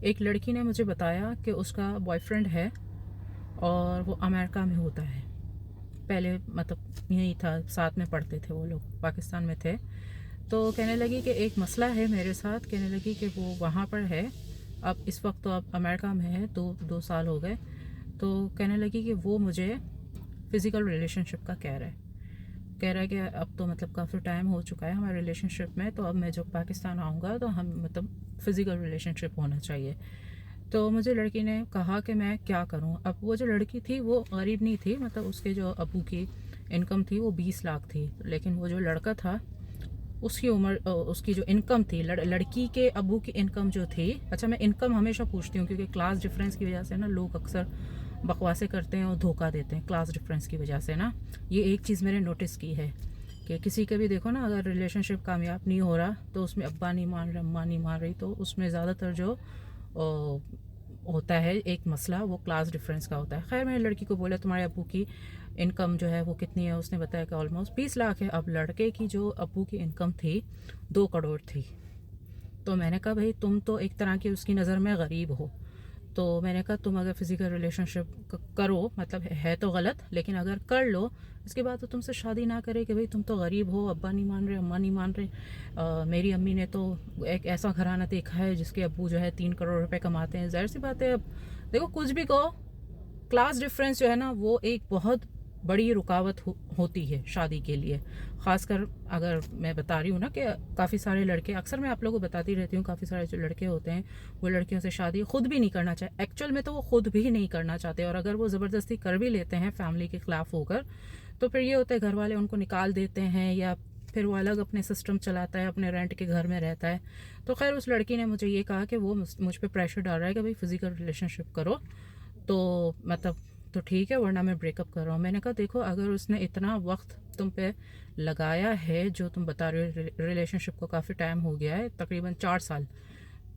एक लड़की ने मुझे बताया कि उसका बॉयफ्रेंड है और वो अमेरिका में होता है। पहले मतलब यहीं था, साथ में पढ़ते थे वो लोग, पाकिस्तान में थे। तो कहने लगी कि एक मसला है मेरे साथ, कहने लगी कि वो वहाँ पर है, अब इस वक्त तो अब अमेरिका में है, 2 साल हो गए। तो कहने लगी कि वो मुझे फ़िज़िकल रिलेशनशिप का कह रहा है कि अब तो मतलब काफ़ी टाइम हो चुका है हमारे रिलेशनशिप में, तो अब मैं जब पाकिस्तान आऊँगा तो हम मतलब फ़िज़िकल रिलेशनशिप होना चाहिए। तो मुझे लड़की ने कहा कि मैं क्या करूं। अब वो जो लड़की थी वो गरीब नहीं थी, मतलब उसके जो अबू की इनकम थी वो 20 लाख थी, लेकिन वो जो लड़का था उसकी उम्र उसकी जो इनकम थी, लड़की के अबू की इनकम जो थी, अच्छा मैं इनकम हमेशा पूछती हूँ क्योंकि क्लास डिफरेंस की वजह से ना लोग अक्सर बकवासें करते हैं और धोखा देते हैं क्लास डिफरेंस की वजह से ना। ये एक चीज़ मैंने नोटिस की है कि किसी के भी देखो ना, अगर रिलेशनशिप कामयाब नहीं हो रहा तो उसमें अब्बा नहीं मान रहे, अम्मा नहीं मान रही, तो उसमें ज़्यादातर जो होता है एक मसला, वो क्लास डिफरेंस का होता है। खैर मैंने लड़की को बोला तुम्हारे अबू की इनकम जो है वो कितनी है, उसने बताया कि ऑलमोस्ट 20 लाख है। अब लड़के की जो अबू की इनकम थी 2 करोड़ थी। तो मैंने कहा भाई तुम तो एक तरह की उसकी नज़र में गरीब हो। तो मैंने कहा तुम अगर फिज़िकल रिलेशनशिप करो, मतलब है तो गलत, लेकिन अगर कर लो इसके बाद तो तुमसे शादी ना करे कि भाई तुम तो गरीब हो, अब्बा नहीं मान रहे, अम्मा नहीं मान रहे। मेरी अम्मी ने तो एक ऐसा घराना देखा है जिसके अब्बू जो है 3 करोड़ रुपए कमाते हैं। जाहिर सी बात है, अब देखो कुछ भी कहो, क्लास डिफरेंस जो है ना वो एक बहुत बड़ी रुकावट होती है शादी के लिए। ख़ासकर अगर मैं बता रही हूँ ना कि काफ़ी सारे लड़के, अक्सर मैं आप लोगों को बताती रहती हूँ, काफ़ी सारे जो लड़के होते हैं वो लड़कियों से शादी खुद भी नहीं करना चाहते। एक्चुअल में तो वो खुद भी नहीं करना चाहते, और अगर वो ज़बरदस्ती कर भी लेते हैं फैमिली के ख़िलाफ़ होकर, तो फिर ये होता है घर वाले उनको निकाल देते हैं, या फिर वो अलग अपने सिस्टम चलाता है, अपने रेंट के घर में रहता है। तो खैर उस लड़की ने मुझे ये कहा कि वो मुझ पर प्रेशर डाल रहा है कि भाई फ़िज़िकल रिलेशनशिप करो, तो मतलब तो ठीक है वरना मैं ब्रेकअप कर रहा हूँ। मैंने कहा देखो अगर उसने इतना वक्त तुम पे लगाया है, जो तुम बता रहे हो रिलेशनशिप को काफ़ी टाइम हो गया है, तकरीबन 4 साल,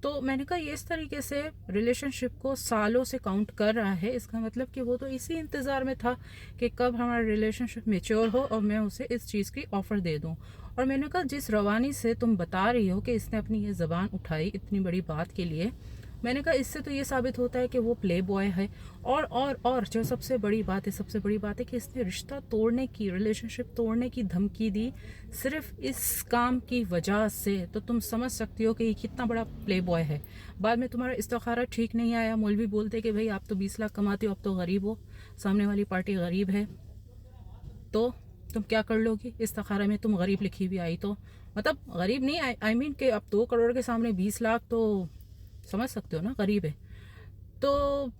तो मैंने कहा ये इस तरीके से रिलेशनशिप को सालों से काउंट कर रहा है, इसका मतलब कि वो तो इसी इंतज़ार में था कि कब हमारा रिलेशनशिप मेच्योर हो और मैं उसे इस चीज़ की ऑफ़र दे दूँ। और मैंने कहा जिस रवानी से तुम बता रही हो कि इसने अपनी ये ज़बान उठाई इतनी बड़ी बात के लिए, मैंने कहा इससे तो ये साबित होता है कि वो प्ले बॉय है। और जो सबसे बड़ी बात है, सबसे बड़ी बात है कि इसने रिश्ता तोड़ने की, रिलेशनशिप तोड़ने की धमकी दी सिर्फ इस काम की वजह से। तो तुम समझ सकती हो कि ये कितना बड़ा प्ले बॉय है। बाद में तुम्हारा इस्तिखारा ठीक नहीं आया, मौलवी बोलते कि भाई आप तो 20 लाख कमाते हो, अब तो गरीब हो, सामने वाली पार्टी गरीब है, तो तुम क्या कर लोगी। इस्तिखारा में तुम गरीब लिखी हुई आई, तो मतलब गरीब नहीं, आई मीन कि अब 2 करोड़ के सामने 20 लाख, तो समझ सकते हो ना गरीब है। तो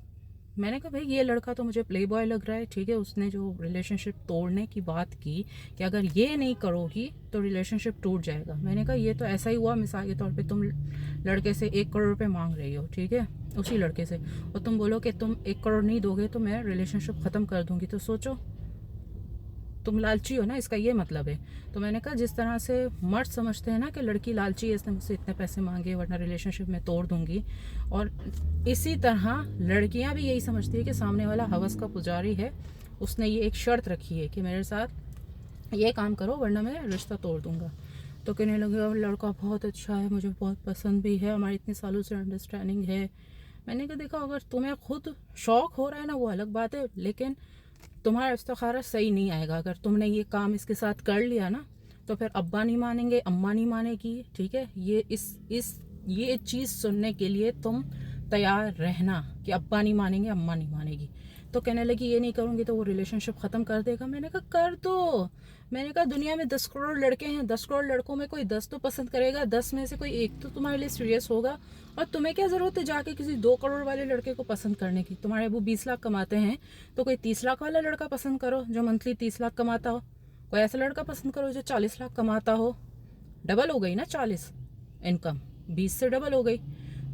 मैंने कहा भाई ये लड़का तो मुझे प्ले बॉय लग रहा है। ठीक है, उसने जो रिलेशनशिप तोड़ने की बात की कि अगर ये नहीं करोगी तो रिलेशनशिप टूट जाएगा, मैंने कहा ये तो ऐसा ही हुआ, मिसाल के तौर पे तुम लड़के से 1 करोड़ रुपए मांग रही हो, ठीक है, उसी लड़के से, और तुम बोलो कि तुम 1 करोड़ नहीं दोगे तो मैं रिलेशनशिप ख़त्म कर दूंगी, तो सोचो तुम लालची हो ना, इसका ये मतलब है। तो मैंने कहा जिस तरह से मर्द समझते हैं ना कि लड़की लालची है, इसने मुझसे इतने पैसे मांगे वरना रिलेशनशिप में तोड़ दूंगी, और इसी तरह लड़कियां भी यही समझती है कि सामने वाला हवस का पुजारी है, उसने ये एक शर्त रखी है कि मेरे साथ ये काम करो वरना मैं रिश्ता तोड़ दूंगा। तो कहने लगे और लड़का बहुत अच्छा है, मुझे बहुत पसंद भी है, हमारी इतने सालों से अंडरस्टैंडिंग है। मैंने कहा देखो अगर तुम्हें खुद शौक हो रहा है ना वो अलग बात है, लेकिन तुम्हारा इस्तिखारा सही नहीं आएगा। अगर तुमने ये काम इसके साथ कर लिया ना तो फिर अब्बा नहीं मानेंगे, अम्मा नहीं मानेगी, ठीक है। ये चीज़ सुनने के लिए तुम तैयार रहना कि अब्बा नहीं मानेंगे, अम्मा नहीं मानेगी। तो कहने लगी ये नहीं करूँगी तो वो रिलेशनशिप ख़त्म कर देगा। मैंने कहा कर दो। मैंने कहा दुनिया में 10 करोड़ लड़के हैं, 10 करोड़ लड़कों में कोई 10 तो पसंद करेगा, 10 में से कोई एक तो तुम्हारे लिए सीरियस होगा। और तुम्हें क्या ज़रूरत है जाके किसी 2 करोड़ वाले लड़के को पसंद करने की। तुम्हारे अबू 20 लाख कमाते हैं तो कोई 30 लाख वाला लड़का पसंद करो जो मंथली 30 लाख कमाता हो। कोई ऐसा लड़का पसंद करो जो 40 लाख कमाता हो। डबल हो गई ना 40 इनकम, 20 से डबल हो गई।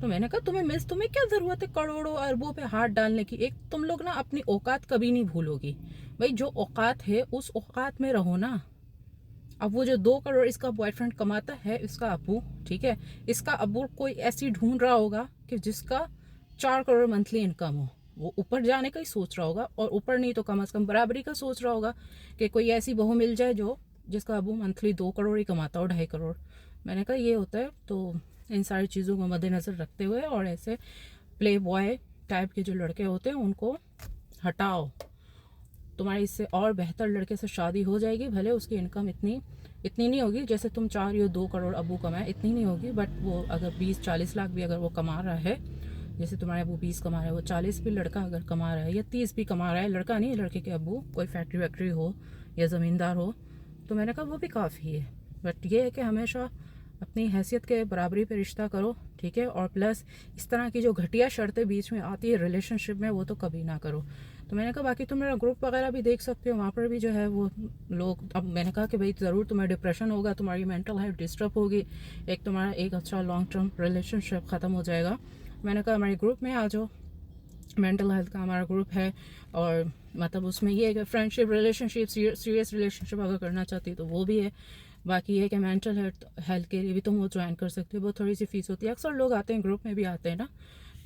तो मैंने कहा तुम्हें क्या ज़रूरत है करोड़ों अरबों पे हाथ डालने की। एक तुम लोग ना अपनी औकात कभी नहीं भूलोगी भाई, जो औकात है उस औकात में रहो ना। अब वो जो 2 करोड़ इसका बॉयफ्रेंड कमाता है, इसका अबू, ठीक है, इसका अबू कोई ऐसी ढूंढ रहा होगा कि जिसका 4 करोड़ मंथली इनकम हो, वो ऊपर जाने का ही सोच रहा होगा, और ऊपर नहीं तो कम अज़ कम बराबरी का सोच रहा होगा कि कोई ऐसी बहू मिल जाए जो जिसका अबू मंथली 2 करोड़ ही कमाता हो, 2.5 करोड़। मैंने कहा ये होता है। तो इन सारी चीज़ों को मद्देनज़र रखते हुए, और ऐसे प्ले बॉय टाइप के जो लड़के होते हैं उनको हटाओ। तुम्हारी इससे और बेहतर लड़के से शादी हो जाएगी, भले उसकी इनकम इतनी नहीं होगी जैसे तुम चाह रही हो 2 करोड़ अबू कमाए, इतनी नहीं होगी, बट वो अगर 20-40 लाख भी अगर वो कमा रहा है, जैसे तुम्हारे अबू 20 कमा रहा है, वो 40 भी लड़का अगर कमा रहा है, या 30 भी कमा रहा है, लड़का नहीं, लड़के के अबू कोई फैक्ट्री वैक्ट्री हो या ज़मींदार हो, तो मैंने कहा वो भी काफ़ी है। बट ये है कि हमेशा अपनी हैसियत के बराबरी पे रिश्ता करो, ठीक है। और प्लस इस तरह की जो घटिया शर्तें बीच में आती है रिलेशनशिप में, वो तो कभी ना करो। तो मैंने कहा बाकी तुम मेरा ग्रुप वगैरह भी देख सकते हो, वहाँ पर भी जो है वो लोग, अब मैंने कहा कि भाई ज़रूर तुम्हें डिप्रेशन होगा, तुम्हारी मेंटल हेल्थ डिस्टर्ब होगी, एक तुम्हारा एक अच्छा लॉन्ग टर्म रिलेशनशिप ख़त्म हो जाएगा। मैंने कहा हमारे ग्रुप में आ जाओ, मेंटल हेल्थ का हमारा ग्रुप है, और मतलब उसमें ये है कि फ्रेंडशिप रिलेशनशिप सीरियस रिलेशनशिप अगर करना चाहती है तो वो भी है। बाकी ये है कि मेंटल हेल्थ के लिए भी तुम वो ज्वाइन कर सकते हो, वो थोड़ी सी फीस होती है। अक्सर लोग आते हैं ग्रुप में भी आते हैं ना,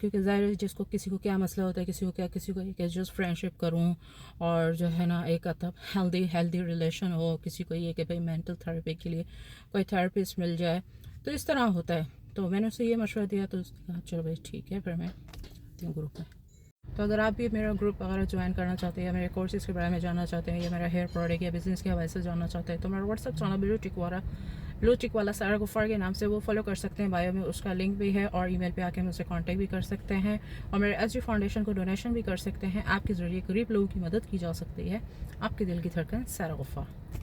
क्योंकि ज़ाहिर है जिसको किसी को क्या मसला होता है, किसी को ये जस्ट फ्रेंडशिप करूं और जो है ना एक मतलब हेल्दी रिलेशन हो, किसी को ये कि भाई मेंटल थेरेपी के लिए कोई थेरेपिस्ट मिल जाए, तो इस तरह होता है। तो मैंने उसे ये मशवरा दिया, तो उसने कहा चलो भाई ठीक है, फिर मैं आती हूँ ग्रुप में। तो अगर आप भी मेरा ग्रुप वगैरह ज्वाइन करना चाहते हैं, या मेरे कोर्सेज़ के बारे में जानना चाहते हैं, या मेरा हेयर प्रोडक्ट या बिज़नेस के हवाले से जानना चाहते हैं, तो मेरा व्हाट्सअप चैनल ब्लू टिक वाला सारा गुफ्फार के नाम से वो फॉलो कर सकते हैं, बायो में उसका लिंक भी है, और ईमेल पे आके मुझसे कांटेक्ट भी कर सकते हैं, और मेरे एसजी फाउंडेशन को डोनेशन भी कर सकते हैं। आपके ज़रिए गरीब लोगों की मदद की जा सकती है। आपके दिल की धड़कन सारा गुफ्फार।